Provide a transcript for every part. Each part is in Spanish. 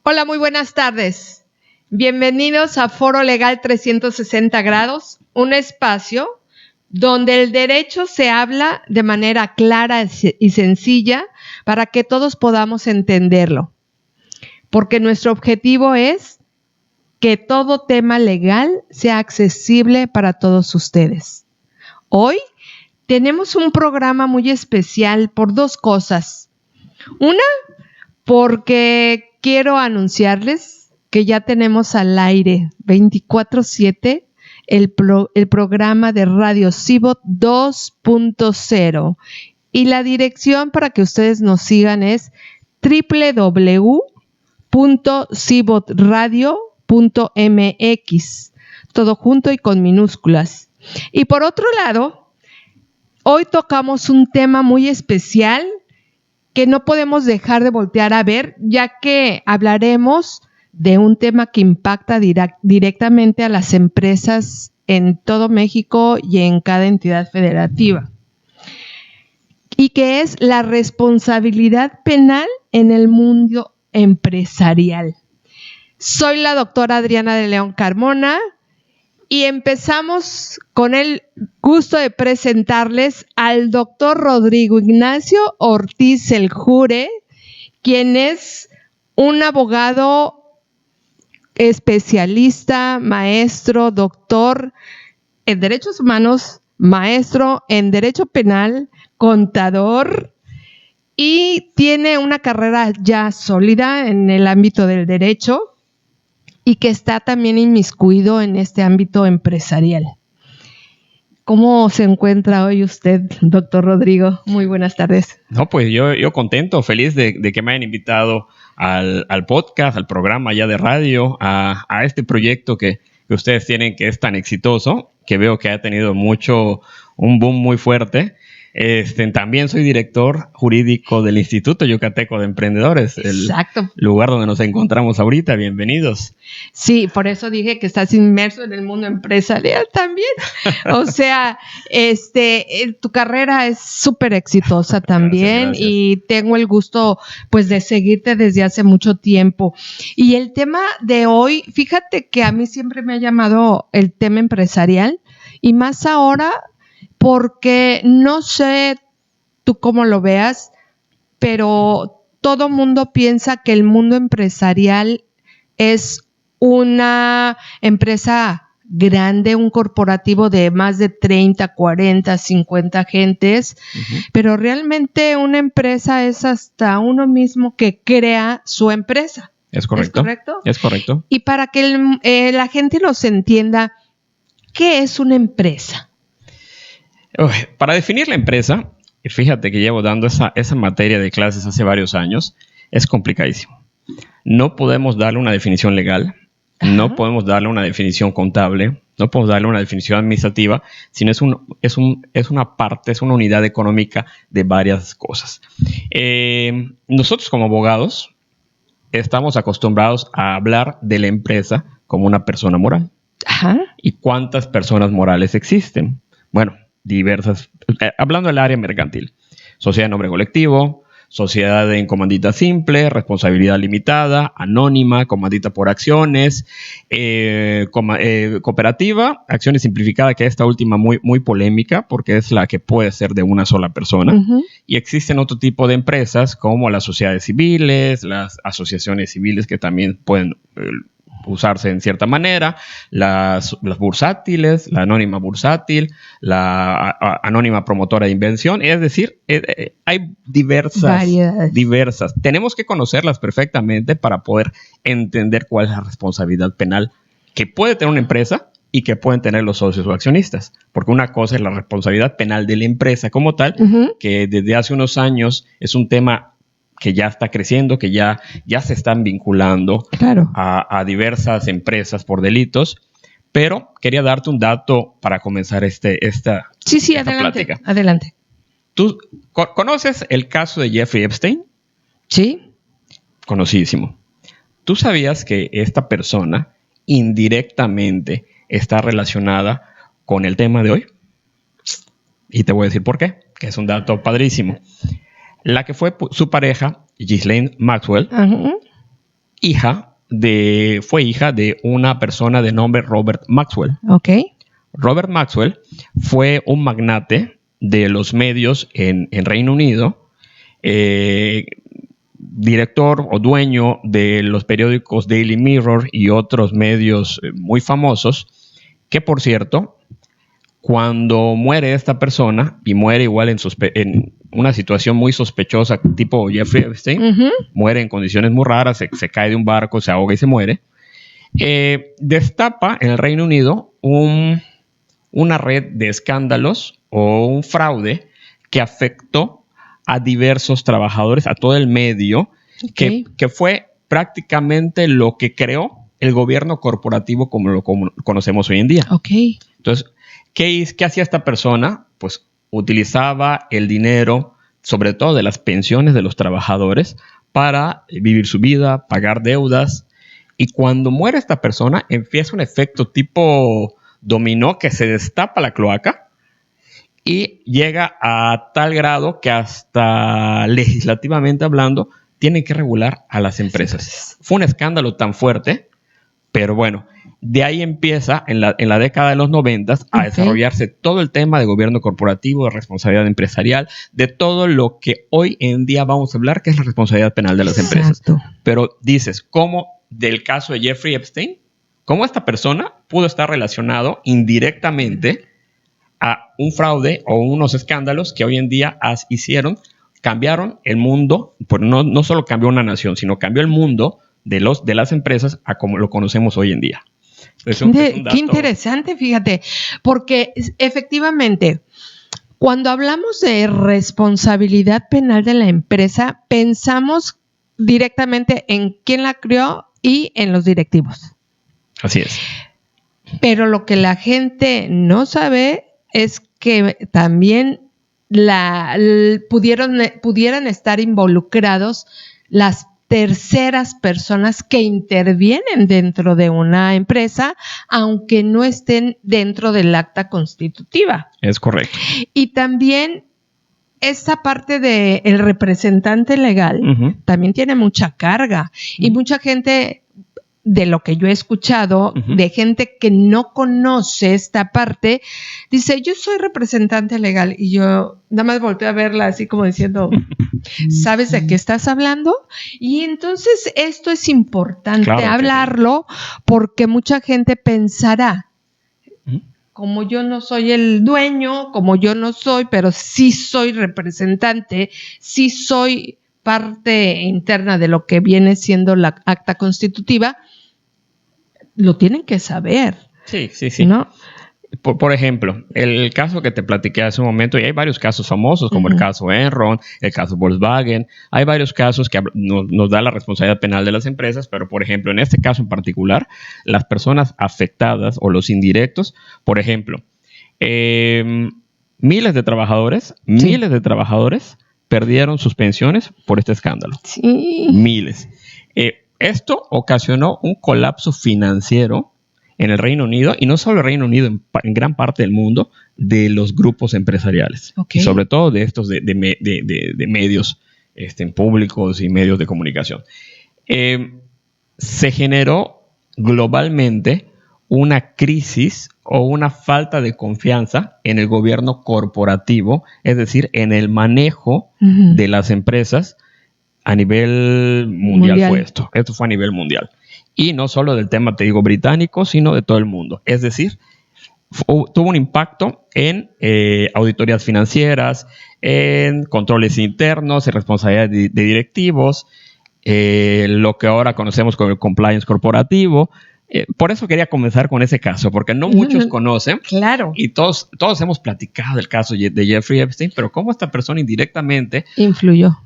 Hola, muy buenas tardes. Bienvenidos a Foro Legal 360 grados, un espacio donde el derecho se habla de manera clara y sencilla para que todos podamos entenderlo. Porque nuestro objetivo es que todo tema legal sea accesible para todos ustedes. Hoy tenemos un programa muy especial por dos cosas. Una, porque quiero anunciarles que ya tenemos al aire 24/7 el programa de Radio Cibot 2.0 y la dirección para que ustedes nos sigan es www.cibotradio.mx, todo junto y con minúsculas. Y por otro lado, hoy tocamos un tema muy especial que no podemos dejar de voltear a ver, ya que hablaremos de un tema que impacta directamente a las empresas en todo México y en cada entidad federativa, y que es la responsabilidad penal en el mundo empresarial. Soy la doctora Adriana de León Carmona y empezamos con el gusto de presentarles al doctor Rodrigo Ignacio Ortiz Seljure, quien es un abogado especialista, maestro, doctor en derechos humanos, maestro en derecho penal, contador, y tiene una carrera ya sólida en el ámbito del derecho y que está también inmiscuido en este ámbito empresarial. ¿Cómo se encuentra hoy usted, doctor Rodrigo? Muy buenas tardes. No, pues yo contento, feliz de que me hayan invitado al podcast, al programa ya de radio, a este proyecto que ustedes tienen, que es tan exitoso, que veo que ha tenido un boom muy fuerte. También soy director jurídico del Instituto Yucateco de Emprendedores. Exacto. El lugar donde nos encontramos ahorita. Bienvenidos. Sí, por eso dije que estás inmerso en el mundo empresarial también. O sea, tu carrera es súper exitosa también. Gracias. Y tengo el gusto, pues, de seguirte desde hace mucho tiempo. Y el tema de hoy, fíjate que a mí siempre me ha llamado el tema empresarial, y más ahora, porque no sé tú cómo lo veas, pero todo mundo piensa que el mundo empresarial es una empresa grande, un corporativo de más de 30, 40, 50 gentes, pero realmente una empresa es hasta uno mismo que crea su empresa. ¿Es correcto? ¿Es correcto? Es correcto. Y para que la gente nos entienda, ¿qué es una empresa? Para definir la empresa, fíjate que llevo dando esa materia de clases hace varios años, es complicadísimo. No podemos darle una definición legal, no podemos darle una definición contable, no podemos darle una definición administrativa, sino es una parte, es una unidad económica de varias cosas. Nosotros como abogados estamos acostumbrados a hablar de la empresa como una persona moral. Ajá. ¿Y cuántas personas morales existen? Bueno, diversas, hablando del área mercantil, sociedad de nombre colectivo, sociedad en comandita simple, responsabilidad limitada, anónima, comandita por acciones, cooperativa, acciones simplificadas, que esta última muy polémica porque es la que puede ser de una sola persona. Y existen otro tipo de empresas como las sociedades civiles, las asociaciones civiles que también pueden usarse en cierta manera, las bursátiles, la anónima bursátil, la anónima promotora de inversión, es decir, hay diversas. Tenemos que conocerlas perfectamente para poder entender cuál es la responsabilidad penal que puede tener una empresa y que pueden tener los socios o accionistas. Porque una cosa es la responsabilidad penal de la empresa como tal, que desde hace unos años es un tema que ya está creciendo, que ya se están vinculando a diversas empresas por delitos. Pero quería darte un dato para comenzar esta plática. Adelante. ¿Tú conoces el caso de Jeffrey Epstein? Sí. Conocidísimo. ¿Tú sabías que esta persona indirectamente está relacionada con el tema de hoy? Y te voy a decir por qué, que es un dato padrísimo. La que fue su pareja, Ghislaine Maxwell, fue hija de una persona de nombre Robert Maxwell. Ok. Robert Maxwell fue un magnate de los medios en Reino Unido, director o dueño de los periódicos Daily Mirror y otros medios muy famosos, que por cierto, cuando muere esta persona, y muere igual en una situación muy sospechosa, tipo Jeffrey Epstein, muere en condiciones muy raras, se cae de un barco, se ahoga y se muere, destapa en el Reino Unido una red de escándalos o un fraude que afectó a diversos trabajadores, a todo el medio, que fue prácticamente lo que creó el gobierno corporativo como lo conocemos hoy en día. Okay. Entonces, ¿qué hacía esta persona? Pues utilizaba el dinero, sobre todo de las pensiones de los trabajadores, para vivir su vida, pagar deudas. Y cuando muere esta persona, empieza un efecto tipo dominó, que se destapa la cloaca y llega a tal grado que hasta legislativamente hablando tienen que regular a las empresas. Fue un escándalo tan fuerte, pero bueno, de ahí empieza en la década de los 90 a desarrollarse todo el tema de gobierno corporativo, de responsabilidad empresarial, de todo lo que hoy en día vamos a hablar, que es la responsabilidad penal de las empresas. Pero dices, ¿cómo del caso de Jeffrey Epstein? ¿Cómo esta persona pudo estar relacionado indirectamente a un fraude o unos escándalos que hoy en día cambiaron el mundo? Pues no solo cambió una nación, sino cambió el mundo de las empresas a como lo conocemos hoy en día. Qué interesante, fíjate, porque efectivamente, cuando hablamos de responsabilidad penal de la empresa, pensamos directamente en quién la creó y en los directivos. Así es. Pero lo que la gente no sabe es que también pudieran estar involucrados las terceras personas que intervienen dentro de una empresa, aunque no estén dentro del acta constitutiva. Es correcto. Y también esta parte del representante legal también tiene mucha carga y mucha gente, de lo que yo he escuchado, de gente que no conoce esta parte, dice, yo soy representante legal, y yo nada más volteo a verla así como diciendo, ¿sabes de qué estás hablando? Y entonces esto es importante hablarlo, porque mucha gente pensará, como yo no soy el dueño, como yo no soy, pero sí soy representante, sí soy parte interna de lo que viene siendo la acta constitutiva, lo tienen que saber. Sí. ¿No? Por ejemplo, el caso que te platiqué hace un momento, y hay varios casos famosos, como el caso Enron, el caso Volkswagen, hay varios casos que nos da la responsabilidad penal de las empresas, pero por ejemplo, en este caso en particular, las personas afectadas o los indirectos, por ejemplo, miles de trabajadores perdieron sus pensiones por este escándalo. Sí. Miles. Esto ocasionó un colapso financiero en el Reino Unido, y no solo el Reino Unido, en gran parte del mundo, de los grupos empresariales. Y sobre todo de estos de medios públicos y medios de comunicación. Se generó globalmente una crisis o una falta de confianza en el gobierno corporativo, es decir, en el manejo de las empresas a nivel mundial. Fue esto. Esto fue a nivel mundial. Y no solo del tema, te digo, británico, sino de todo el mundo. Es decir, tuvo un impacto en auditorías financieras, en controles internos, en responsabilidad de directivos, lo que ahora conocemos como el compliance corporativo. Por eso quería comenzar con ese caso, porque no muchos conocen. Claro. Y todos hemos platicado del caso de Jeffrey Epstein, pero cómo esta persona indirectamente influyó.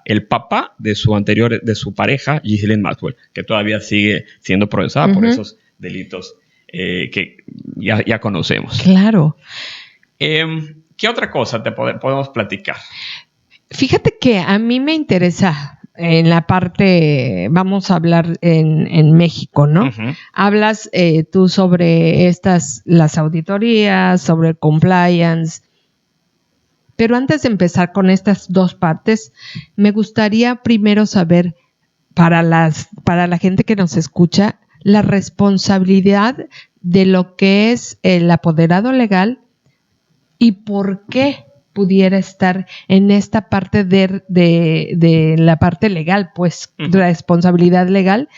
El papá de su pareja, Ghislaine Maxwell, que todavía sigue siendo procesada por esos delitos que ya conocemos. Claro. ¿Qué otra cosa te podemos platicar? Fíjate que a mí me interesa en la parte, vamos a hablar en México, ¿no? Hablas tú sobre las auditorías, sobre el compliance. Pero antes de empezar con estas dos partes, me gustaría primero saber, para la gente que nos escucha, la responsabilidad de lo que es el apoderado legal y por qué pudiera estar en esta parte de la parte legal, pues, responsabilidad legal,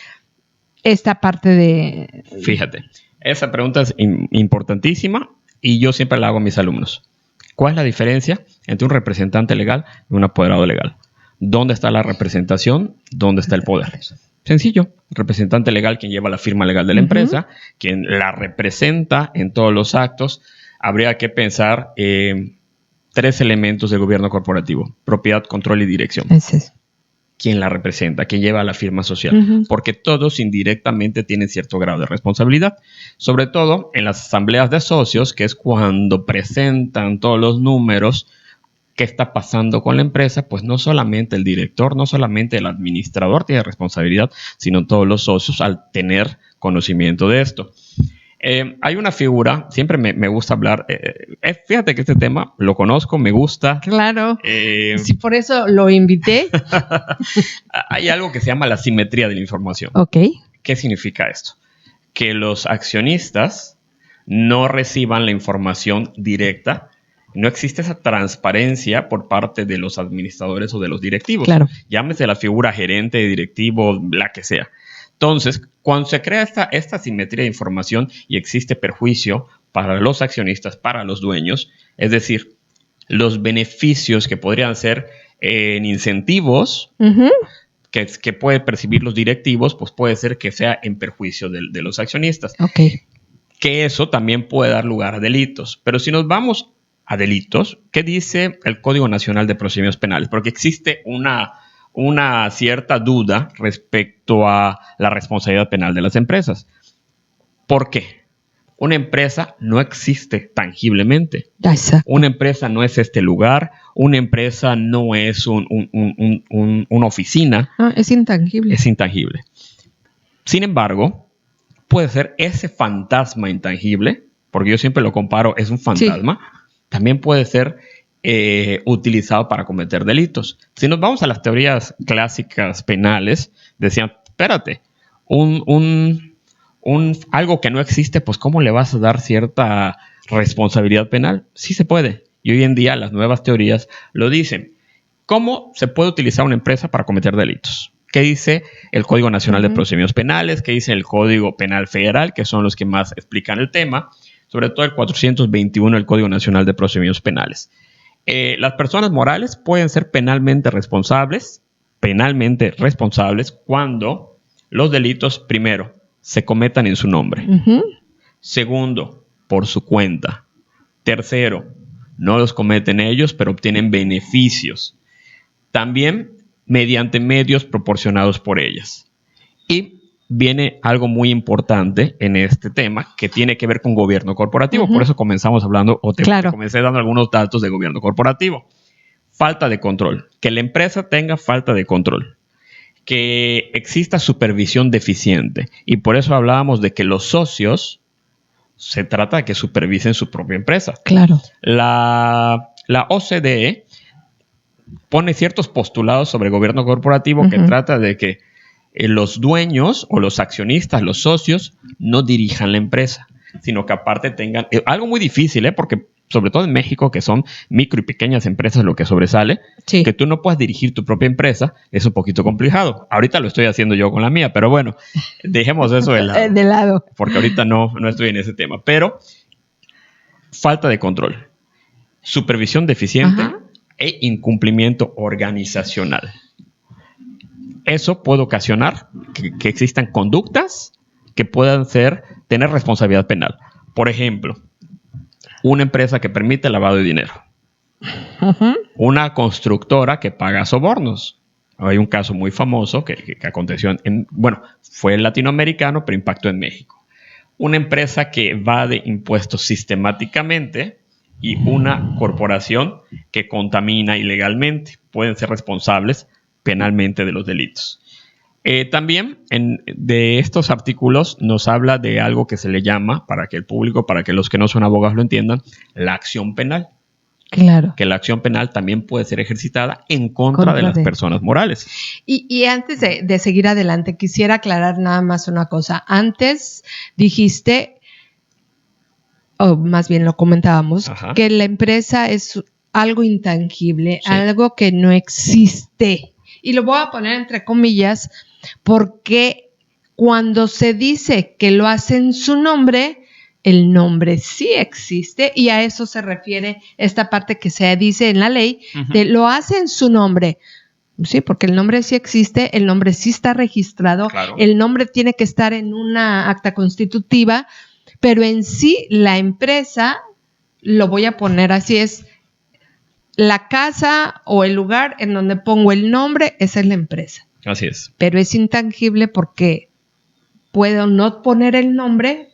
esta parte de... Fíjate, esa pregunta es importantísima y yo siempre la hago a mis alumnos. ¿Cuál es la diferencia entre un representante legal y un apoderado legal? ¿Dónde está la representación? ¿Dónde está el poder? Sencillo. Representante legal, quien lleva la firma legal de la empresa, quien la representa en todos los actos. Habría que pensar 3 elementos del gobierno corporativo: propiedad, control y dirección. Ese es. ¿Quién la representa? ¿Quién lleva la firma social? Porque todos indirectamente tienen cierto grado de responsabilidad. Sobre todo en las asambleas de socios, que es cuando presentan todos los números, qué está pasando con la empresa, pues no solamente el director, no solamente el administrador tiene responsabilidad, sino todos los socios al tener conocimiento de esto. Hay una figura, siempre me gusta hablar, fíjate que este tema lo conozco, me gusta. Claro, sí, por eso lo invité. Hay algo que se llama la simetría de la información. Ok. ¿Qué significa esto? Que los accionistas no reciban la información directa. No existe esa transparencia por parte de los administradores o de los directivos. Claro. Llámese la figura gerente, directivo, la que sea. Entonces, cuando se crea esta simetría de información y existe perjuicio para los accionistas, para los dueños, es decir, los beneficios que podrían ser en incentivos que pueden percibir los directivos, pues puede ser que sea en perjuicio de los accionistas. Okay. Que eso también puede dar lugar a delitos. Pero si nos vamos a delitos, ¿qué dice el Código Nacional de Procedimientos Penales? Porque existe una cierta duda respecto a la responsabilidad penal de las empresas. ¿Por qué? Una empresa no existe tangiblemente. Exacto. Una empresa no es este lugar. Una empresa no es una oficina. Es intangible. Es intangible. Sin embargo, puede ser ese fantasma intangible, porque yo siempre lo comparo, es un fantasma. Sí. También puede ser utilizado para cometer delitos. Si nos vamos a las teorías clásicas penales, decían, espérate, algo que no existe, pues ¿cómo le vas a dar cierta responsabilidad penal? Sí se puede. Y hoy en día las nuevas teorías lo dicen. ¿Cómo se puede utilizar una empresa para cometer delitos? ¿Qué dice el Código Nacional de Procedimientos Penales? ¿Qué dice el Código Penal Federal? Que son los que más explican el tema. Sobre todo el 421 del Código Nacional de Procedimientos Penales. Las personas morales pueden ser penalmente responsables cuando los delitos, primero, se cometan en su nombre. Segundo, por su cuenta. Tercero, no los cometen ellos, pero obtienen beneficios. También mediante medios proporcionados por ellas. Y viene algo muy importante en este tema que tiene que ver con gobierno corporativo. Por eso comenzamos hablando, comencé dando algunos datos de gobierno corporativo. Falta de control. Que la empresa tenga falta de control. Que exista supervisión deficiente. Y por eso hablábamos de que los socios se trata de que supervisen su propia empresa. Claro. La OCDE pone ciertos postulados sobre gobierno corporativo que trata de que los dueños o los accionistas, los socios, no dirijan la empresa, sino que aparte tengan algo muy difícil, porque sobre todo en México, que son micro y pequeñas empresas lo que sobresale, sí. Que tú no puedas dirigir tu propia empresa, es un poquito complicado. Ahorita lo estoy haciendo yo con la mía, pero bueno, dejemos eso de lado. Porque ahorita no estoy en ese tema. Pero falta de control, supervisión deficiente e incumplimiento organizacional. Eso puede ocasionar que existan conductas que puedan tener responsabilidad penal. Por ejemplo, una empresa que permite lavado de dinero. Una constructora que paga sobornos. Hay un caso muy famoso que aconteció fue latinoamericano, pero impactó en México. Una empresa que evade impuestos sistemáticamente y una corporación que contamina ilegalmente. Pueden ser responsables penalmente de los delitos. También de estos artículos nos habla de algo que se le llama, para que el público, para que los que no son abogados lo entiendan, la acción penal. Claro. Que la acción penal también puede ser ejercitada en contra de las personas morales. Y antes de seguir adelante, quisiera aclarar nada más una cosa. Antes dijiste, o más bien lo comentábamos, que la empresa es algo intangible, algo que no existe. Y lo voy a poner entre comillas porque cuando se dice que lo hace en su nombre, el nombre sí existe y a eso se refiere esta parte que se dice en la ley, de lo hace en su nombre. Sí, porque el nombre sí existe, el nombre sí está registrado, el nombre tiene que estar en una acta constitutiva, pero en sí la empresa, lo voy a poner así, es la casa o el lugar en donde pongo el nombre, esa es la empresa. Así es. Pero es intangible porque puedo no poner el nombre,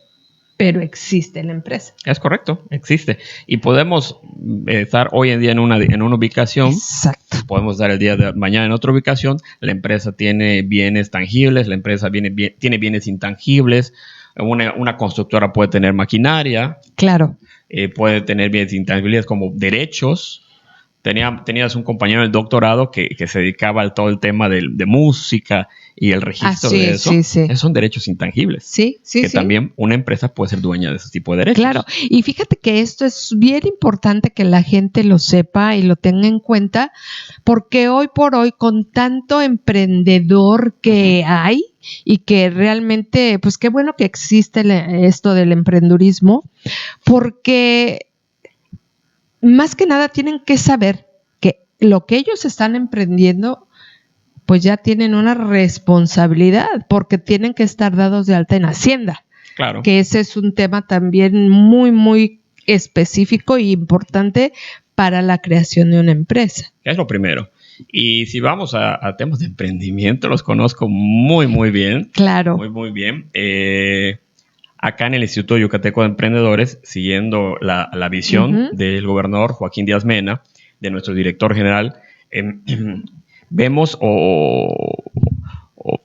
pero existe la empresa. Es correcto, existe. Y podemos estar hoy en día en una ubicación. Exacto. Podemos estar el día de mañana en otra ubicación. La empresa tiene bienes tangibles, la empresa tiene bienes intangibles. Una constructora puede tener maquinaria. Claro. Puede tener bienes intangibles como derechos. Tenías un compañero del doctorado que se dedicaba a todo el tema de música y el registro de eso. Sí. Esos son derechos intangibles. Sí. También una empresa puede ser dueña de ese tipo de derechos. Claro. Y fíjate que esto es bien importante que la gente lo sepa y lo tenga en cuenta, porque hoy por hoy, con tanto emprendedor que hay, y que realmente, pues qué bueno que existe esto del emprendurismo, porque más que nada tienen que saber que lo que ellos están emprendiendo, pues ya tienen una responsabilidad, porque tienen que estar dados de alta en Hacienda. Claro. Que ese es un tema también muy, muy específico y importante para la creación de una empresa. Es lo primero. Y si vamos a temas de emprendimiento, los conozco muy, muy bien. Claro. Muy, muy bien. Acá en el Instituto Yucateco de Emprendedores, siguiendo la visión del gobernador Joaquín Díaz Mena, de nuestro director general, vemos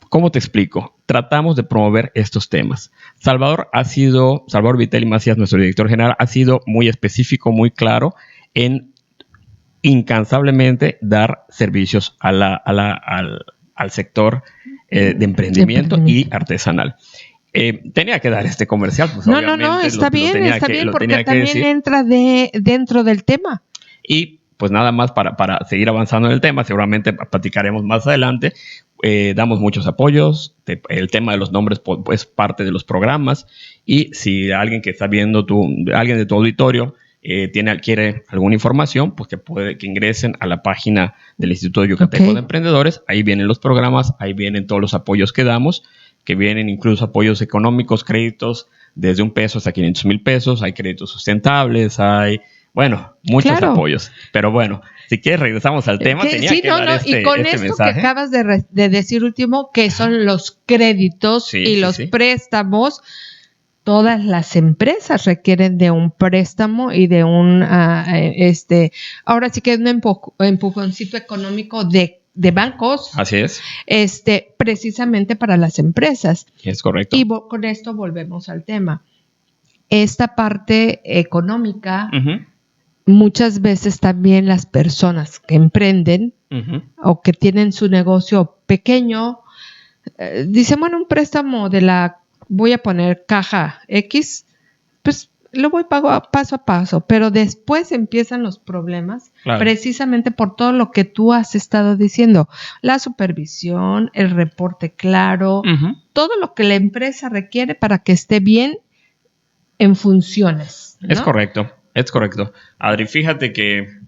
¿cómo te explico? Tratamos de promover estos temas. Salvador Vitali Macías, nuestro director general, ha sido muy específico, muy claro en incansablemente dar servicios al sector de emprendimiento y artesanal. Tenía que dar este comercial. Pues no, está bien, porque también entra dentro del tema. Y pues nada más para seguir avanzando en el tema, seguramente platicaremos más adelante. Damos muchos apoyos. El tema de los nombres es parte de los programas. Y si alguien que está viendo, alguien de tu auditorio, quiere alguna información, pues que ingresen a la página del Instituto Yucateco de Emprendedores. Ahí vienen los programas, ahí vienen todos los apoyos que damos, que vienen incluso apoyos económicos, créditos desde $1 hasta $500,000. Hay créditos sustentables, hay, muchos apoyos. Pero bueno, si quieres regresamos al tema. Y con esto mensaje que acabas de decir último, que son los créditos los préstamos. Todas las empresas requieren de un préstamo y de ahora sí que es un empujoncito económico de bancos. Así es. Precisamente para las empresas. Es correcto. Y con esto volvemos al tema. Esta parte económica, muchas veces también las personas que emprenden o que tienen su negocio pequeño, dicen, un préstamo voy a poner caja X, pues lo voy paso a paso, pero después empiezan los problemas, precisamente por todo lo que tú has estado diciendo, la supervisión, el reporte claro, todo lo que la empresa requiere para que esté bien en funciones, ¿no? Es correcto. Adri, fíjate que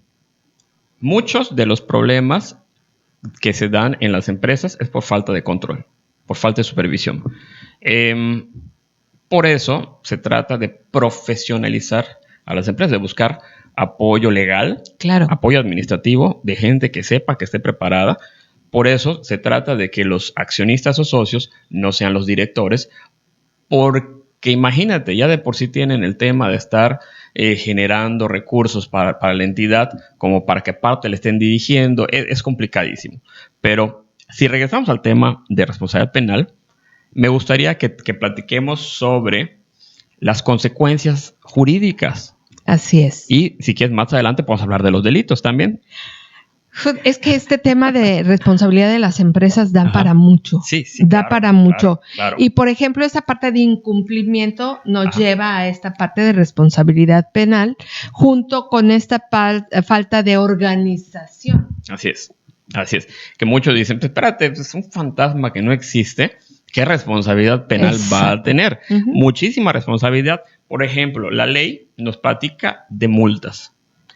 muchos de los problemas que se dan en las empresas es por falta de control, por falta de supervisión. Por eso se trata de profesionalizar a las empresas, de buscar apoyo legal, apoyo administrativo, de gente que sepa, que esté preparada. Por eso se trata de que los accionistas o socios no sean los directores, porque imagínate, ya de por sí tienen el tema de estar generando recursos para la entidad, como para que parte le estén dirigiendo, es complicadísimo. Pero si regresamos al tema de responsabilidad penal, me gustaría que platiquemos sobre las consecuencias jurídicas Así es. Y si quieres, más adelante podemos hablar de los delitos también. Es que este tema de responsabilidad de las empresas da para mucho. Sí, da claro, para mucho. Claro. Y, por ejemplo, esa parte de incumplimiento nos lleva a esta parte de responsabilidad penal junto con esta falta de organización. Así es. Que muchos dicen, pues, espérate, es un fantasma que no existe. ¿Qué responsabilidad penal va a tener? Muchísima responsabilidad. Por ejemplo, la ley nos platica de multas.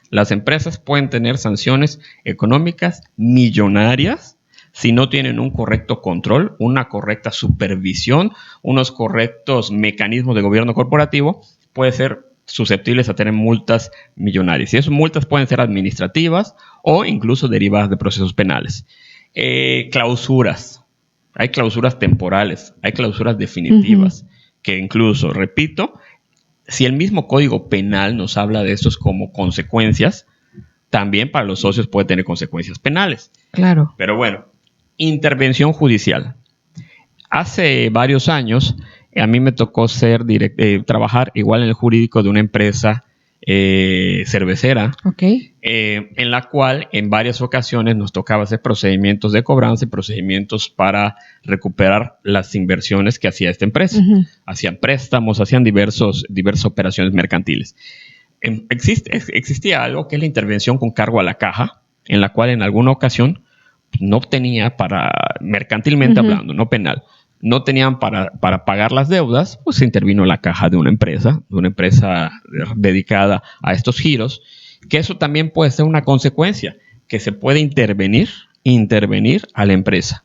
Las empresas pueden tener sanciones económicas millonarias si no tienen un correcto control, una correcta supervisión, unos correctos mecanismos de gobierno corporativo. Puede ser susceptibles a tener multas millonarias. Y esas multas pueden ser administrativas o incluso derivadas de procesos penales. Clausuras. Hay clausuras temporales, hay clausuras definitivas, que incluso, repito, si el mismo Código Penal nos habla de estos como consecuencias, también para los socios puede tener consecuencias penales. Claro. Pero bueno, intervención judicial. Hace varios años, a mí me tocó trabajar igual en el jurídico de una empresa cervecera, en la cual en varias ocasiones nos tocaba hacer procedimientos de cobranza y procedimientos para recuperar las inversiones que hacía esta empresa. Hacían préstamos, hacían diversas operaciones mercantiles. Existía algo que es la intervención con cargo a la caja, en la cual en alguna ocasión no tenía mercantilmente hablando, no penal, no tenían para pagar las deudas, pues se intervino la caja de una empresa dedicada a estos giros, que eso también puede ser una consecuencia, que se puede intervenir a la empresa.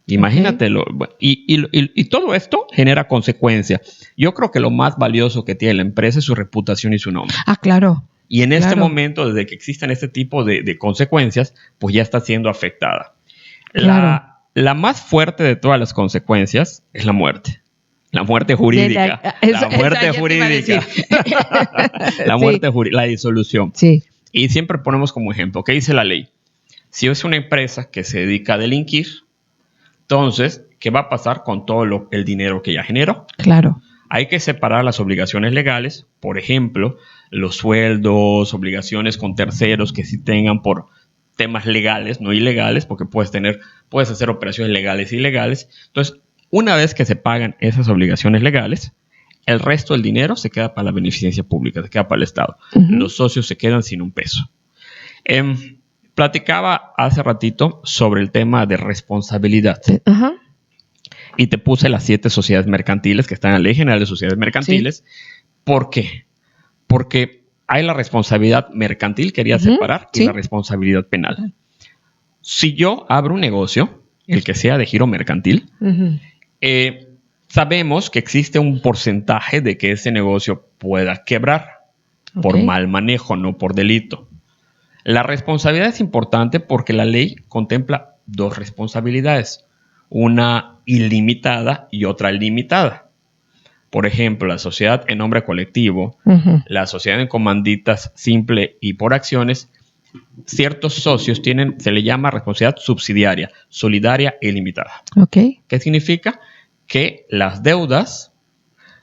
Imagínatelo. Y todo esto genera consecuencias. Yo creo que lo más valioso que tiene la empresa es su reputación y su nombre. Claro. Y en este momento, desde que existen este tipo de consecuencias, pues ya está siendo afectada. Claro. La más fuerte de todas las consecuencias es la muerte. La muerte jurídica. La muerte jurídica, la disolución. Sí. Y siempre ponemos como ejemplo, ¿qué dice la ley? Si es una empresa que se dedica a delinquir, entonces, ¿qué va a pasar con todo el dinero que ya generó? Claro. Hay que separar las obligaciones legales, por ejemplo, los sueldos, obligaciones con terceros que sí tengan por temas legales, no ilegales, porque puedes hacer operaciones legales e ilegales. Entonces, una vez que se pagan esas obligaciones legales, el resto del dinero se queda para la beneficencia pública, se queda para el Estado. Los socios se quedan sin un peso. Platicaba hace ratito sobre el tema de responsabilidad. Y te puse las 7 sociedades mercantiles que están en la Ley General de Sociedades Mercantiles. Sí. ¿Por qué? Porque hay la responsabilidad mercantil, quería separar, y la responsabilidad penal. Si yo abro un negocio, el que sea de giro mercantil, sabemos que existe un porcentaje de que ese negocio pueda quebrar por mal manejo, no por delito. La responsabilidad es importante porque la ley contempla 2 responsabilidades, una ilimitada y otra limitada. Por ejemplo, la sociedad en nombre colectivo, la sociedad en comanditas simple y por acciones, ciertos socios se le llama responsabilidad subsidiaria, solidaria e ilimitada. ¿Qué significa? Que las deudas,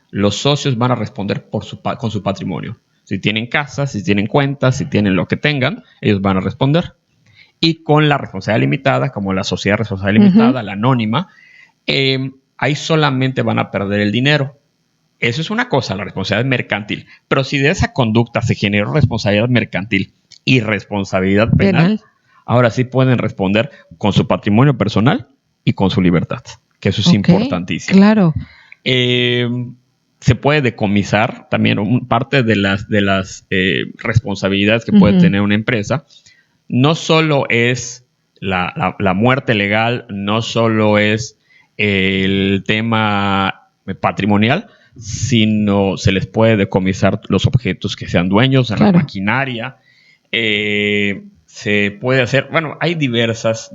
los socios van a responder con su patrimonio. Si tienen casas, si tienen cuentas, si tienen lo que tengan, ellos van a responder. Y con la responsabilidad limitada, como la sociedad responsable limitada, la anónima, ahí solamente van a perder el dinero. Eso es una cosa, la responsabilidad mercantil. Pero si de esa conducta se generó responsabilidad mercantil y responsabilidad penal, ahora sí pueden responder con su patrimonio personal y con su libertad, que eso es importantísimo. Claro. Se puede decomisar también parte de las responsabilidades que puede tener una empresa. No solo es la muerte legal, no solo es el tema patrimonial, sino se les puede decomisar los objetos que sean dueños, la maquinaria. Se puede hacer, hay diversas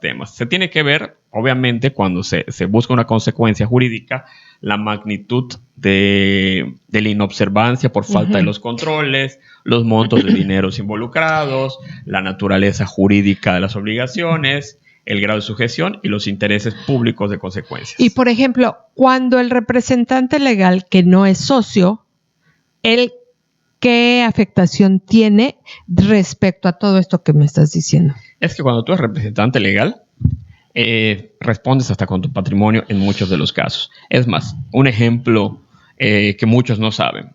temas. Se tiene que ver, obviamente, cuando se busca una consecuencia jurídica, la magnitud de la inobservancia por falta de los controles, los montos de dineros involucrados, la naturaleza jurídica de las obligaciones, el grado de sujeción y los intereses públicos de consecuencias. Y, por ejemplo, cuando el representante legal que no es socio, él ¿qué afectación tiene respecto a todo esto que me estás diciendo? Es que cuando tú eres representante legal, respondes hasta con tu patrimonio en muchos de los casos. Es más, un ejemplo que muchos no saben.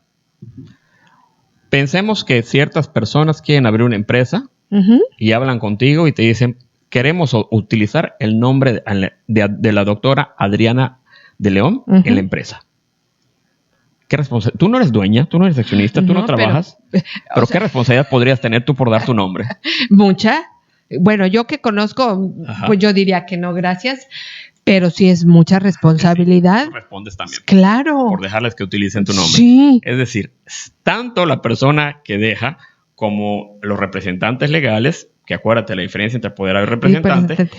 Pensemos que ciertas personas quieren abrir una empresa y hablan contigo y te dicen, queremos utilizar el nombre de la doctora Adriana de León en la empresa. Tú no eres dueña, tú no eres accionista, tú no trabajas, pero ¿qué responsabilidad podrías tener tú por dar tu nombre? Mucha. Bueno, yo que conozco, pues yo diría que no, gracias, pero sí es mucha responsabilidad. Tú respondes también. Claro. Por dejarles que utilicen tu nombre. Sí. Es decir, tanto la persona que deja como los representantes legales, que acuérdate la diferencia entre apoderado y representante,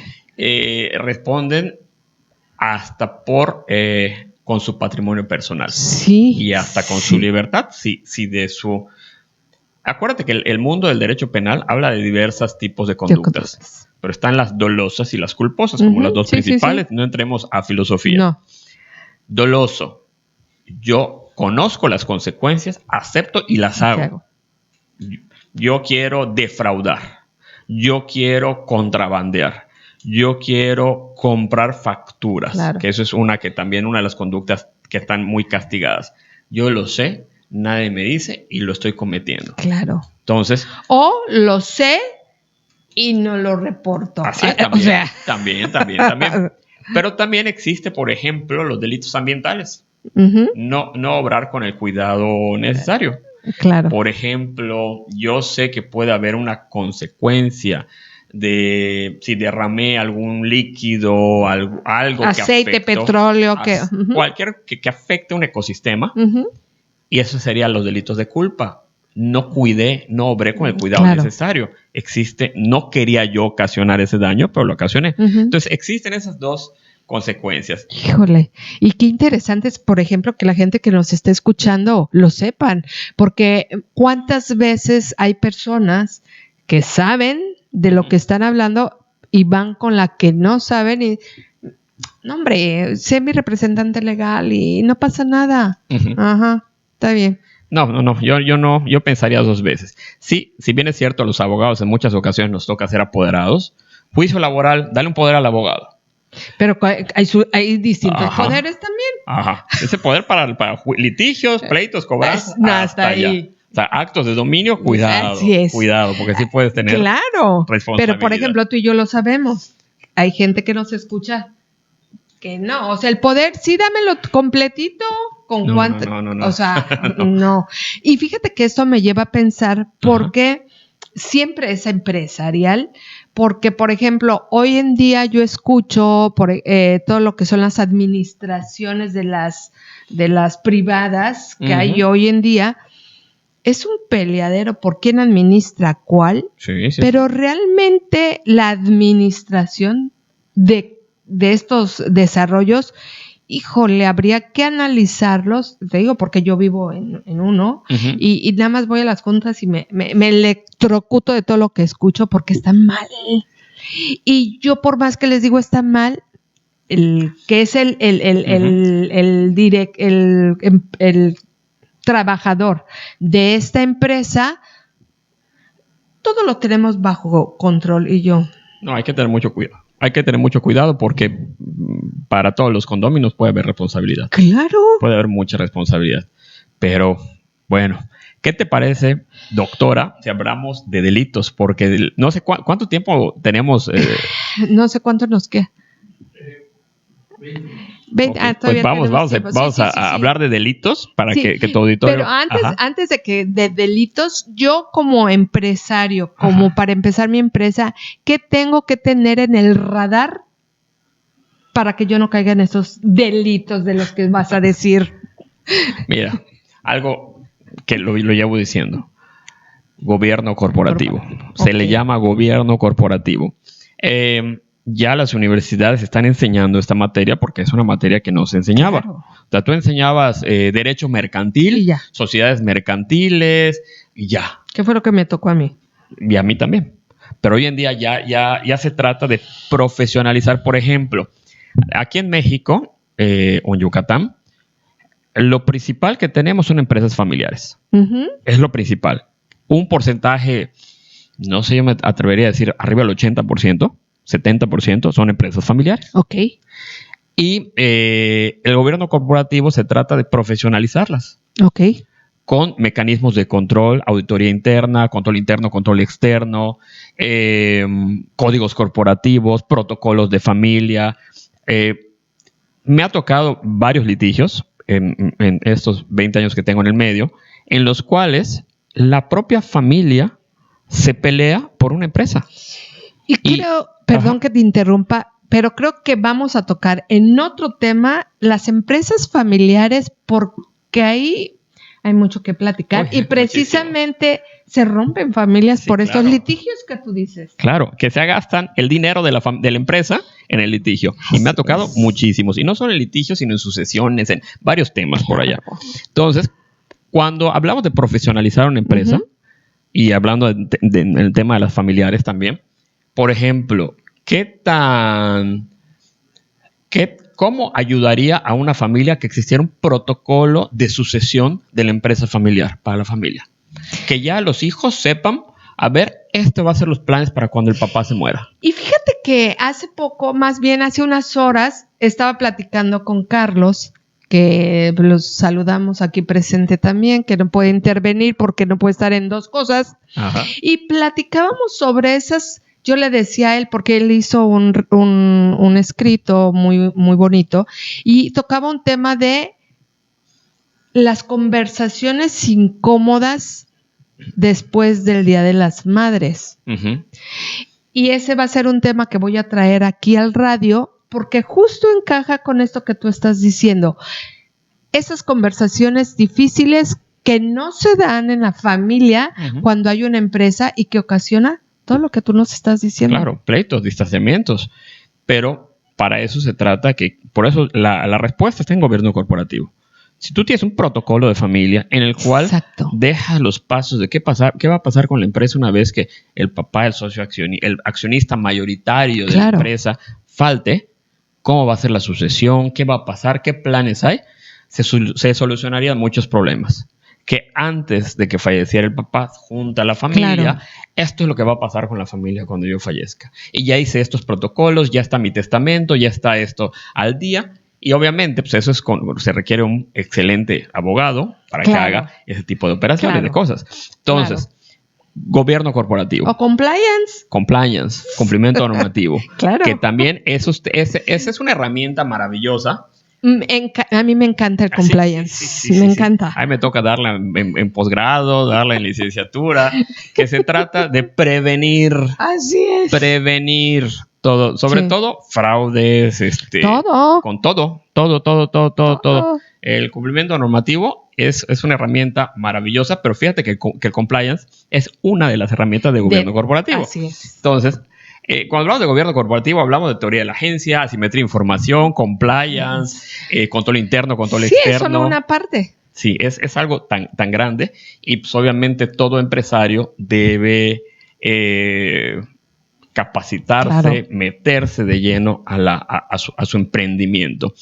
responden hasta con su patrimonio personal. Sí. Y hasta con su libertad, si de su... Acuérdate que el mundo del derecho penal habla de diversos tipos de conductas. Pero están las dolosas y las culposas, como las dos principales. Sí. No entremos a filosofía. No. Doloso. Yo conozco las consecuencias, acepto y las hago. Yo quiero defraudar. Yo quiero contrabandear. Yo quiero comprar facturas. Claro. Que eso es una de las conductas que están muy castigadas. Yo lo sé, nadie me dice y lo estoy cometiendo. Claro. Entonces. O lo sé y no lo reporto. Así es, también, o sea. También. Pero también existe, por ejemplo, los delitos ambientales. No obrar con el cuidado necesario. Claro. Por ejemplo, yo sé que puede haber una consecuencia de si derramé algún líquido, algo aceite, que afecte, petróleo, cualquier que afecte un ecosistema. Y eso serían los delitos de culpa. No cuidé, no obré con el cuidado necesario. No quería yo ocasionar ese daño, pero lo ocasioné. Entonces, existen esas dos consecuencias. Híjole, y qué interesante es, por ejemplo, que la gente que nos esté escuchando lo sepan, porque ¿cuántas veces hay personas que saben de lo que están hablando y van con la que no saben y... No, hombre, sé mi representante legal y no pasa nada. Ajá, está bien. No, yo pensaría dos veces. Sí, si bien es cierto, a los abogados en muchas ocasiones nos toca ser apoderados, juicio laboral, dale un poder al abogado. Pero hay distintos poderes también. Ajá, ese poder para litigios, pleitos, cobrar, hasta ahí. O sea, actos de dominio, cuidado. Así es. Cuidado, porque sí puedes tener responsabilidad. Pero por ejemplo, tú y yo lo sabemos. Hay gente que nos escucha que no, o sea, el poder, sí, dámelo completito, con cuánto. No. O sea, no. Y fíjate que esto me lleva a pensar por qué siempre es empresarial, porque, por ejemplo, hoy en día yo escucho todo lo que son las administraciones de las privadas que hay hoy en día. Es un peleadero por quién administra cuál, pero realmente la administración de estos desarrollos, híjole, habría que analizarlos, te digo porque yo vivo en uno y nada más voy a las juntas y me electrocuto de todo lo que escucho porque está mal. Y yo por más que les digo está mal, que es el trabajador de esta empresa, todo lo tenemos bajo control y yo. No, hay que tener mucho cuidado. Hay que tener mucho cuidado porque para todos los condóminos puede haber responsabilidad. Claro. Puede haber mucha responsabilidad. Pero, bueno, ¿qué te parece, doctora, si hablamos de delitos? Porque no sé cuánto tiempo tenemos. No sé cuánto nos queda. 20, pues vamos a hablar de delitos para que tu auditorio... Pero antes de delitos, yo como empresario, para empezar mi empresa, ¿qué tengo que tener en el radar para que yo no caiga en esos delitos de los que vas a decir? Mira, algo que lo llevo diciendo. Gobierno corporativo. Se le llama gobierno corporativo. Ya las universidades están enseñando esta materia porque es una materia que no se enseñaba. Claro. O sea, tú enseñabas derecho mercantil, sociedades mercantiles y ya. ¿Qué fue lo que me tocó a mí? Y a mí también. Pero hoy en día ya se trata de profesionalizar. Por ejemplo, aquí en México o en Yucatán, lo principal que tenemos son empresas familiares. Es lo principal. Un porcentaje, no sé, yo me atrevería a decir arriba del 80%, 70% son empresas familiares. Ok. Y el gobierno corporativo se trata de profesionalizarlas. Ok. Con mecanismos de control, auditoría interna, control interno, control externo, códigos corporativos, protocolos de familia. Me ha tocado varios litigios en estos 20 años que tengo en el medio, en los cuales la propia familia se pelea por una empresa. Y creo, perdón que te interrumpa, pero creo que vamos a tocar en otro tema las empresas familiares, porque ahí hay mucho que platicar. Y precisamente se rompen familias por estos litigios que tú dices. Claro, que se gastan el dinero de la empresa en el litigio. Y me ha tocado muchísimos. Y no solo en litigio, sino en sucesiones, en varios temas por allá. Entonces, cuando hablamos de profesionalizar una empresa, y hablando del tema de las familiares también, por ejemplo, ¿cómo ayudaría a una familia que existiera un protocolo de sucesión de la empresa familiar para la familia? Que ya los hijos sepan, a ver, este va a ser los planes para cuando el papá se muera. Y fíjate que hace poco, más bien hace unas horas, estaba platicando con Carlos, que los saludamos aquí presente también, que no puede intervenir porque no puede estar en dos cosas. Ajá. Y platicábamos sobre esas. Yo le decía a él, porque él hizo un escrito muy, muy bonito, y tocaba un tema de las conversaciones incómodas después del Día de las Madres. Y ese va a ser un tema que voy a traer aquí al radio, porque justo encaja con esto que tú estás diciendo. Esas conversaciones difíciles que no se dan en la familia cuando hay una empresa y que ocasiona todo lo que tú nos estás diciendo. Claro, pleitos, distanciamientos. Pero para eso se trata que, por eso la respuesta está en gobierno corporativo. Si tú tienes un protocolo de familia en el cual dejas los pasos de qué va a pasar con la empresa una vez que el papá, el socio el accionista mayoritario de la empresa falte, cómo va a ser la sucesión, qué va a pasar, qué planes hay, se solucionarían muchos problemas. Que antes de que falleciera el papá, junta a la familia, esto es lo que va a pasar con la familia cuando yo fallezca. Y ya hice estos protocolos, ya está mi testamento, ya está esto al día. Y obviamente, pues eso se requiere un excelente abogado para que haga ese tipo de operaciones, de cosas. Entonces, gobierno corporativo. O compliance. Compliance, cumplimiento normativo. Claro. Que también esa es una herramienta maravillosa. A mí me encanta el compliance. Me encanta. A mí me toca darla en posgrado, darla en licenciatura, que se trata de prevenir. Así es. Prevenir todo, sobre todo fraudes, todo. Con todo. El cumplimiento normativo es una herramienta maravillosa, pero fíjate que el compliance es una de las herramientas de gobierno corporativo. Así es. Entonces, cuando hablamos de gobierno corporativo, hablamos de teoría de la agencia, asimetría de información, compliance, control interno, control externo. Sí, es solo una parte. Sí, es algo tan grande y pues obviamente todo empresario debe capacitarse, meterse de lleno a su emprendimiento.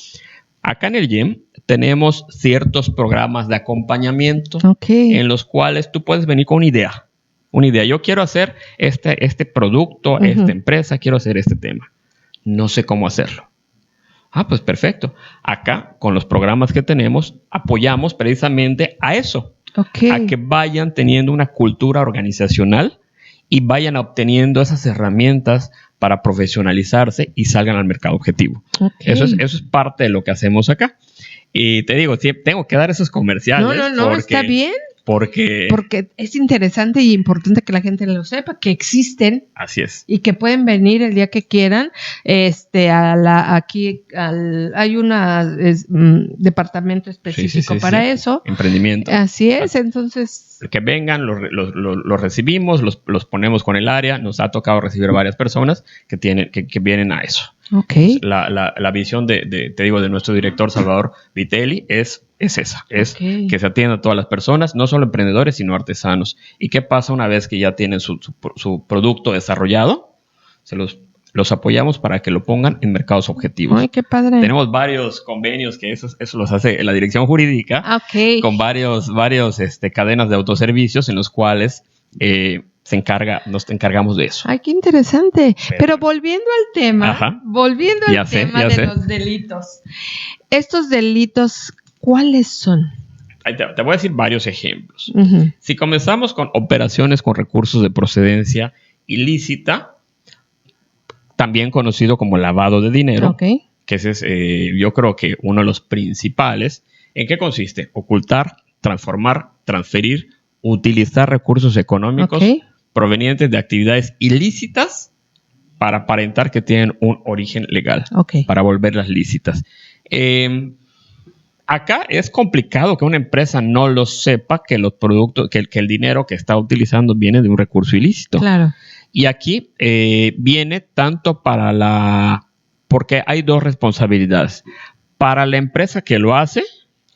Acá en el GEM tenemos ciertos programas de acompañamiento en los cuales tú puedes venir con una idea. Yo quiero hacer este producto, esta empresa, quiero hacer este tema. No sé cómo hacerlo. Pues perfecto. Acá, con los programas que tenemos, apoyamos precisamente a eso. A que vayan teniendo una cultura organizacional y vayan obteniendo esas herramientas para profesionalizarse y salgan al mercado objetivo. Eso es parte de lo que hacemos acá. Y te digo, sí, tengo que dar esos comerciales. No, está bien. Porque es interesante y importante que la gente lo sepa, que existen. Así es. Y que pueden venir el día que quieran. Hay un departamento específico para eso. Emprendimiento. Así es, entonces. Que vengan, los recibimos, los ponemos con el área. Nos ha tocado recibir varias personas que vienen a eso. La visión te digo, de nuestro director Salvador Vitelli es esa, que se atienda a todas las personas, no solo emprendedores, sino artesanos. ¿Y qué pasa una vez que ya tienen su producto desarrollado? Se los los apoyamos para que lo pongan en mercados objetivos. Ay, qué padre. Tenemos varios convenios que eso los hace la dirección jurídica, Okay. con varios cadenas de autoservicios en los cuales nos encargamos de eso. Ay, qué interesante. Pero volviendo al tema, Ajá. de los delitos. Estos delitos, ¿cuáles son? Te voy a decir varios ejemplos. Uh-huh. Si comenzamos con operaciones con recursos de procedencia ilícita, también conocido como lavado de dinero, Okay. que ese es, yo creo que uno de los principales. ¿En qué consiste? Ocultar, transformar, transferir, utilizar recursos económicos provenientes de actividades ilícitas para aparentar que tienen un origen legal, para volverlas lícitas. Acá es complicado que una empresa no lo sepa, que los productos, que el dinero que está utilizando viene de un recurso ilícito. Claro. Y aquí viene tanto porque hay dos responsabilidades. Para la empresa que lo hace,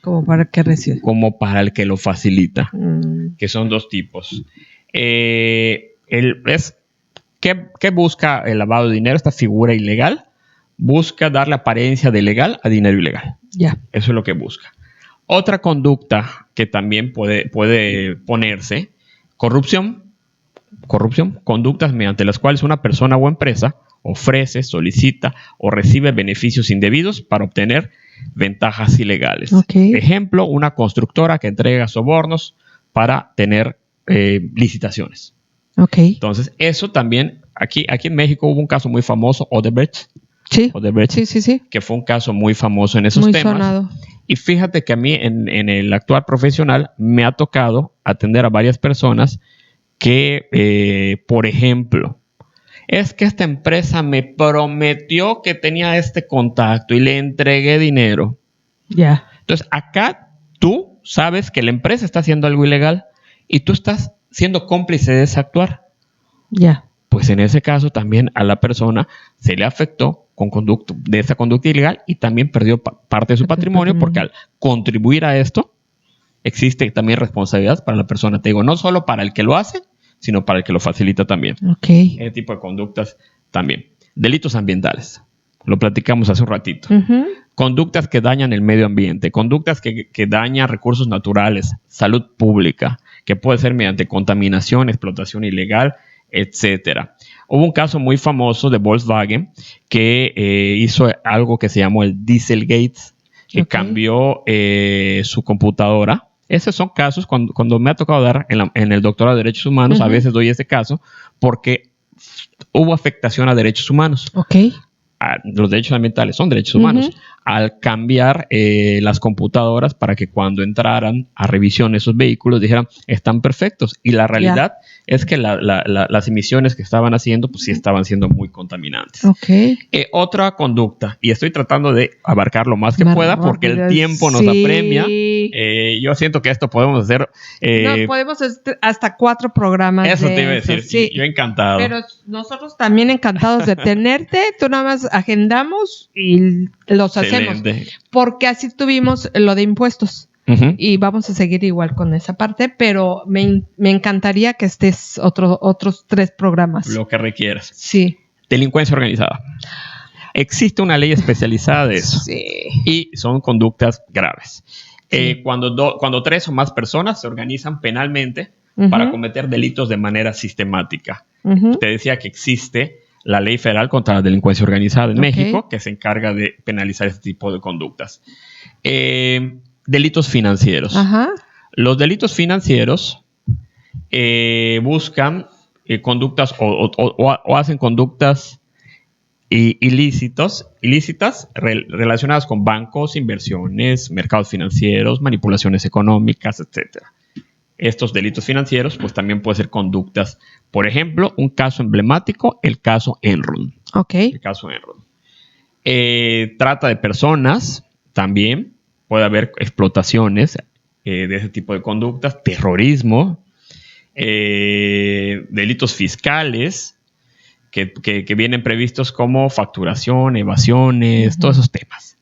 como para el que recibe, como para el que lo facilita, que son dos tipos. ¿Qué busca el lavado de dinero? Esta figura ilegal busca darle apariencia de legal a dinero ilegal. Ya. Eso es lo que busca. Otra conducta que también puede ponerse, corrupción, conductas mediante las cuales una persona o empresa ofrece, solicita o recibe beneficios indebidos para obtener ventajas ilegales. Ejemplo, una constructora que entrega sobornos para tener licitaciones. Entonces, eso también, aquí en México hubo un caso muy famoso, Odebrecht. Sí. Que fue un caso muy famoso en esos temas. Sonado. Y fíjate que a mí en el actual profesional me ha tocado atender a varias personas que, por ejemplo, es que esta empresa me prometió que tenía este contacto y le entregué dinero. Ya. Entonces, acá tú sabes que la empresa está haciendo algo ilegal y tú estás siendo cómplice de ese actuar. Ya. Pues en ese caso también a la persona se le afectó de esa conducta ilegal y también perdió parte de su patrimonio porque al contribuir a esto existe también responsabilidad para la persona. Te digo, no solo para el que lo hace, sino para el que lo facilita también. Ese tipo de conductas también. Delitos ambientales. Lo platicamos hace un ratito. Uh-huh. Conductas que dañan el medio ambiente, conductas que dañan recursos naturales, salud pública, que puede ser mediante contaminación, explotación ilegal, etcétera. Hubo un caso muy famoso de Volkswagen que hizo algo que se llamó el Dieselgate, que cambió su computadora. Esos son casos, cuando me ha tocado dar en el doctorado de Derechos Humanos, a veces doy ese caso, porque hubo afectación a derechos humanos. Los derechos ambientales son derechos humanos. Al cambiar las computadoras para que cuando entraran a revisión esos vehículos dijeran, están perfectos. Y la realidad es que las emisiones que estaban haciendo, pues sí estaban siendo muy contaminantes. Otra conducta, y estoy tratando de abarcar lo más que pueda porque el tiempo nos apremia. Yo siento que esto podemos hacer... no, podemos hacer hasta 4 programas. Eso te iba a decir. Sí. Yo encantado. Pero nosotros también encantados de tenerte. Tú nada más agendamos y los hacemos. Porque así tuvimos lo de impuestos. Uh-huh. Y vamos a seguir igual con esa parte, pero me encantaría que estés otros 3 programas. Lo que requieras. Sí. Delincuencia organizada. Existe una ley especializada de eso. Sí. Y son conductas graves. Sí. Cuando 3 o más personas se organizan penalmente para cometer delitos de manera sistemática. Te decía que existe la Ley Federal contra la Delincuencia Organizada en México, que se encarga de penalizar este tipo de conductas. Delitos financieros. Ajá. Los delitos financieros buscan conductas o hacen conductas ilícitas relacionadas con bancos, inversiones, mercados financieros, manipulaciones económicas, etc. Estos delitos financieros pues también pueden ser conductas. Por ejemplo, un caso emblemático, el caso Enron. El caso Enron. Trata de personas también. Puede haber explotaciones de ese tipo de conductas, terrorismo, delitos fiscales que vienen previstos como facturación, evasiones, todos esos temas.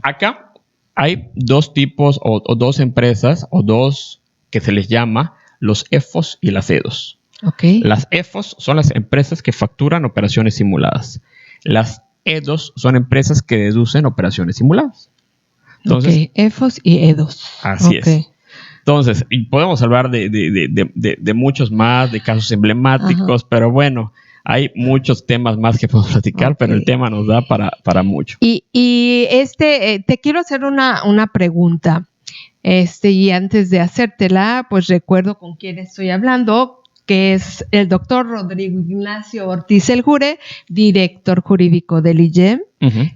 Acá hay 2 tipos o 2 empresas o 2 que se les llama los EFOS y las EDOS. Okay. Las EFOS son las empresas que facturan operaciones simuladas. Las EDOS son empresas que deducen operaciones simuladas. Entonces, EFOS y EDOS. Así es. Entonces, y podemos hablar de muchos más, de casos emblemáticos, pero bueno, hay muchos temas más que podemos platicar, pero el tema nos da para mucho. Y te quiero hacer una pregunta. Y antes de hacértela, pues recuerdo con quién estoy hablando, que es el doctor Rodrigo Ignacio Ortiz El Jure, director jurídico del IGEM,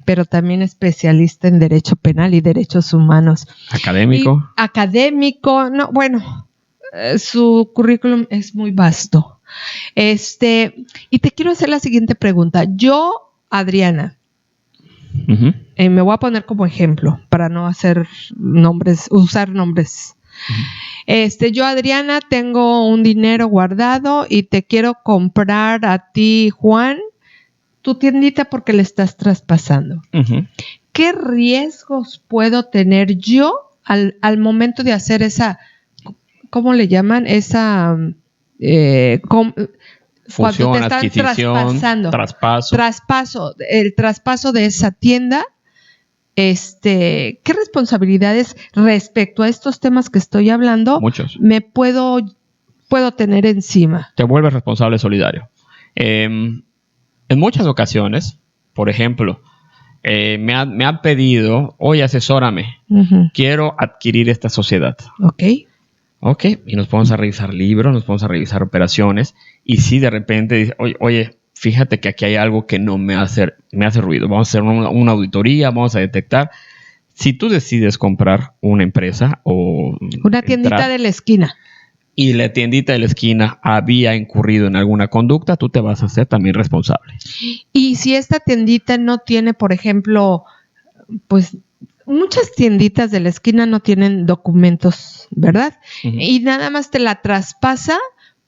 pero también especialista en Derecho Penal y Derechos Humanos. Académico. Su currículum es muy vasto. Y te quiero hacer la siguiente pregunta. Yo, Adriana, me voy a poner como ejemplo para no usar nombres. Yo, Adriana, tengo un dinero guardado y te quiero comprar a ti, Juan, tu tiendita porque le estás traspasando. ¿Qué riesgos puedo tener yo al momento de hacer esa, ¿cómo le llaman? Esa fusión, cuando te están adquisición, traspaso, el traspaso de esa tienda. ¿Qué responsabilidades respecto a estos temas que estoy hablando me puedo tener encima? Te vuelves responsable solidario. En muchas ocasiones, por ejemplo, me han pedido, oye, asesórame, quiero adquirir esta sociedad. Ok, y nos podemos a revisar libros, nos podemos a revisar operaciones, y si de repente dice, oye, fíjate que aquí hay algo que no me hace ruido. Vamos a hacer una auditoría, vamos a detectar. Si tú decides comprar una empresa o una tiendita de la esquina y la tiendita de la esquina había incurrido en alguna conducta, tú te vas a hacer también responsable. Y si esta tiendita no tiene, por ejemplo, pues muchas tienditas de la esquina no tienen documentos, ¿verdad? Y nada más te la traspasa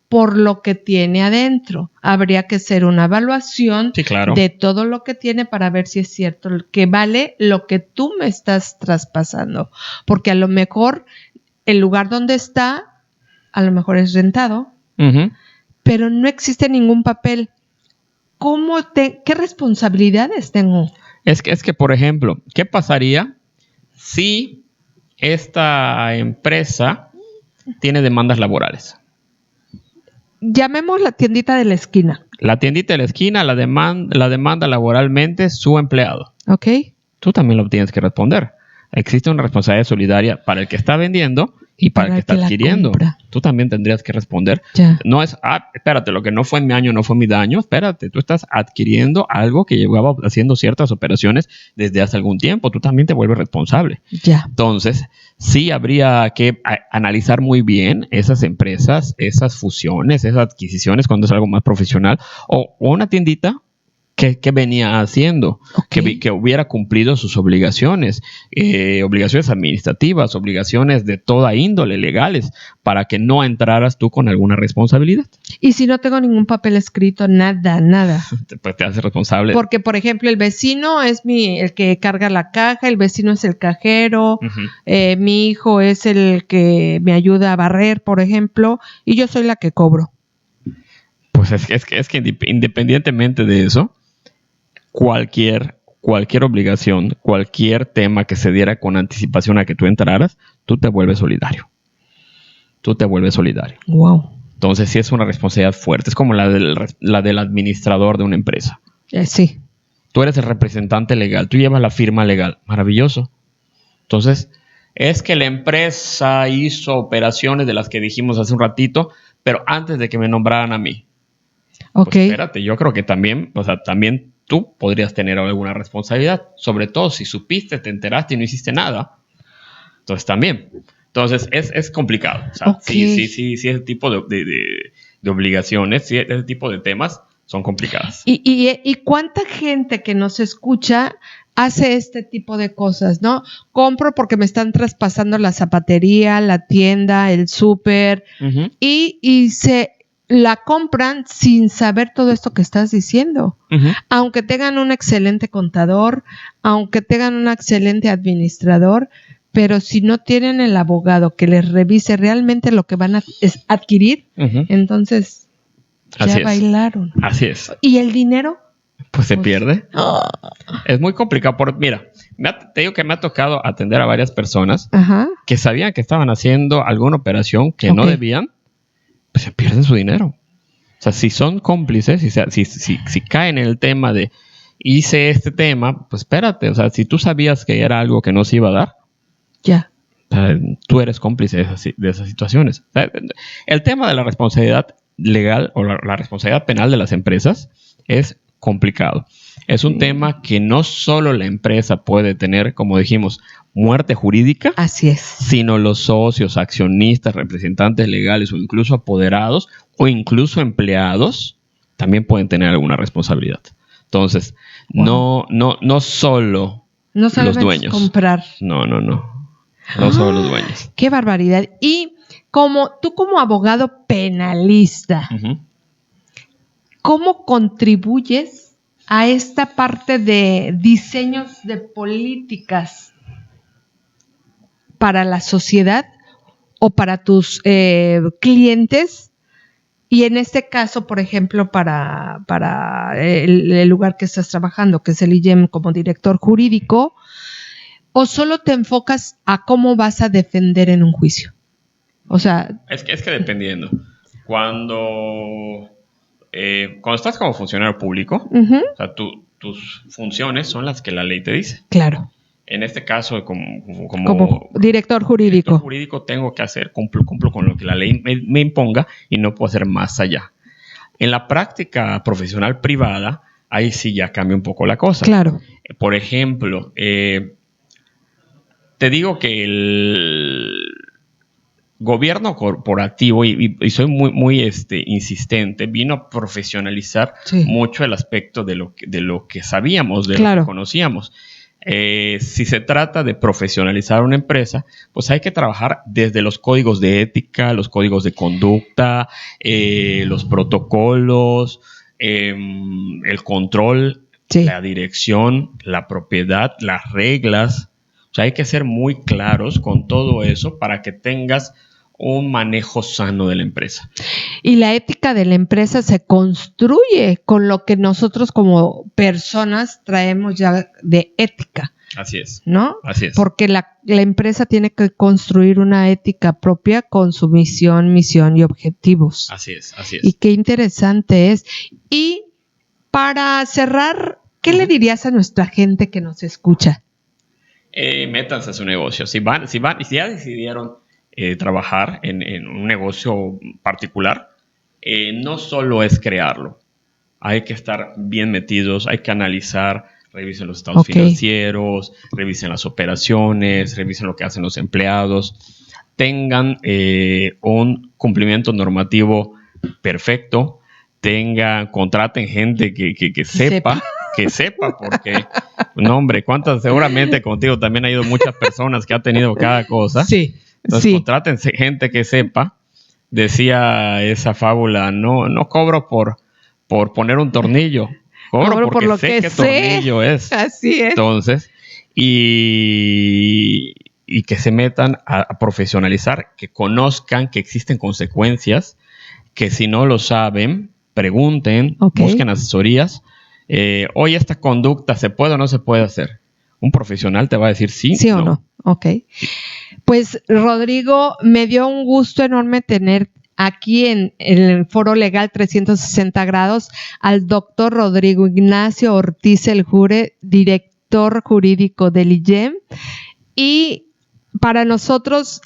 por lo que tiene adentro. Habría que hacer una evaluación de todo lo que tiene para ver si es cierto que vale lo que tú me estás traspasando. Porque a lo mejor el lugar donde está, a lo mejor es rentado, pero no existe ningún papel. ¿Qué responsabilidades tengo? Es que, por ejemplo, ¿qué pasaría si esta empresa tiene demandas laborales? Llamemos la tiendita de la esquina. La tiendita de la esquina la demanda laboralmente su empleado. Tú también lo tienes que responder. Existe una responsabilidad solidaria para el que está vendiendo y para el que está adquiriendo. Tú también tendrías que responder. No es, espérate, lo que no fue mi año no fue mi daño. Espérate, tú estás adquiriendo algo que llevaba haciendo ciertas operaciones desde hace algún tiempo. Tú también te vuelves responsable. Entonces, sí habría que analizar muy bien esas empresas, esas fusiones, esas adquisiciones cuando es algo más profesional. O una tiendita que venía haciendo, que hubiera cumplido sus obligaciones, obligaciones administrativas, obligaciones de toda índole legales, para que no entraras tú con alguna responsabilidad. Y si no tengo ningún papel escrito, nada. Pues te haces responsable. Porque, por ejemplo, el vecino es el que carga la caja, el vecino es el cajero, mi hijo es el que me ayuda a barrer, por ejemplo, y yo soy la que cobro. Pues es que independientemente de eso, cualquier obligación, cualquier tema que se diera con anticipación a que tú entraras, tú te vuelves solidario. Wow. Entonces sí es una responsabilidad fuerte. Es como la del administrador de una empresa. Sí. Tú eres el representante legal, tú llevas la firma legal. Maravilloso. Entonces, es que la empresa hizo operaciones de las que dijimos hace un ratito, pero antes de que me nombraran a mí. Pues espérate, yo creo que también tú podrías tener alguna responsabilidad, sobre todo si supiste, te enteraste y no hiciste nada. Entonces también. Entonces es complicado. O sea, sí, ese tipo de obligaciones, sí, ese tipo de temas son complicadas. ¿Y cuánta gente que nos escucha hace este tipo de cosas, no? Compro porque me están traspasando la zapatería, la tienda, el súper, y se la compran sin saber todo esto que estás diciendo. Aunque tengan un excelente contador, aunque tengan un excelente administrador, pero si no tienen el abogado que les revise realmente lo que van a adquirir, entonces Ya bailaron. Así es. ¿Y el dinero? Pues se pierde. Es muy complicado. Mira, te digo que me ha tocado atender a varias personas que sabían que estaban haciendo alguna operación que no debían, pues se pierden su dinero. O sea, si son cómplices, si caen en el tema de hice este tema, pues espérate. O sea, si tú sabías que era algo que no se iba a dar, ya. O sea, tú eres cómplice de esas situaciones. O sea, el tema de la responsabilidad legal o la responsabilidad penal de las empresas es complicado. Es un tema que no solo la empresa puede tener, como dijimos, muerte jurídica. Así es. Sino los socios, accionistas, representantes legales o incluso apoderados o incluso empleados también pueden tener alguna responsabilidad. Entonces, no solo los dueños. Comprar. No solo los dueños. ¡Qué barbaridad! Y tú como abogado penalista, ¿cómo contribuyes a esta parte de diseños de políticas para la sociedad o para tus clientes? Y en este caso, por ejemplo, para el lugar que estás trabajando, que es el IGEM como director jurídico, ¿o solo te enfocas a cómo vas a defender en un juicio? O sea... Es que dependiendo. Cuando estás como funcionario público, o sea, tus funciones son las que la ley te dice. Claro. En este caso, como director jurídico tengo que hacer, cumplo con lo que la ley me imponga y no puedo hacer más allá. En la práctica profesional privada, ahí sí ya cambia un poco la cosa. Claro. Por ejemplo, te digo que el gobierno corporativo, y soy muy insistente, vino a profesionalizar mucho el aspecto de lo que sabíamos, de lo que conocíamos. Si se trata de profesionalizar una empresa, pues hay que trabajar desde los códigos de ética, los códigos de conducta, los protocolos, el control, la dirección, la propiedad, las reglas. O sea, hay que ser muy claros con todo eso para que tengas un manejo sano de la empresa. Y la ética de la empresa se construye con lo que nosotros como personas traemos ya de ética. Así es. ¿No? Así es. Porque la empresa tiene que construir una ética propia con su misión y objetivos. Así es. Y qué interesante es. Y para cerrar, ¿qué le dirías a nuestra gente que nos escucha? Métanse a su negocio. Si ya decidieron trabajar en un negocio particular, no solo es crearlo. Hay que estar bien metidos, hay que analizar, revisen los estados financieros, revisen las operaciones, revisen lo que hacen los empleados, tengan un cumplimiento normativo perfecto, contraten gente que sepa. Que sepa, porque, no hombre, seguramente contigo también ha ido muchas personas que han tenido cada cosa. Sí. Entonces, contraten gente que sepa. Decía esa fábula, no cobro por poner un tornillo, cobro porque por sé qué tornillo es. Así es. Entonces, y que se metan a profesionalizar, que conozcan que existen consecuencias, que si no lo saben, pregunten, busquen asesorías. Oye, esta conducta, ¿se puede o no se puede hacer? Un profesional te va a decir sí o no. Ok. Pues, Rodrigo, me dio un gusto enorme tener aquí en el Foro Legal 360 grados al doctor Rodrigo Ignacio Ortiz El Jure, director jurídico del IGEM. Y para nosotros,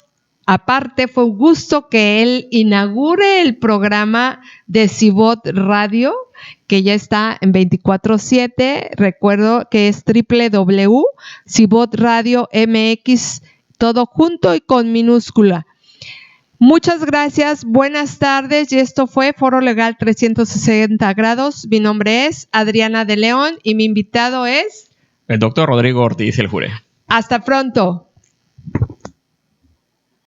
aparte, fue un gusto que él inaugure el programa de Cibot Radio, que ya está en 24/7. Recuerdo que es www.cibot Radio MX, todo junto y con minúscula. Muchas gracias, buenas tardes, y esto fue Foro Legal 360 grados. Mi nombre es Adriana de León y mi invitado es... el doctor Rodrigo Ortiz El Jure. Hasta pronto.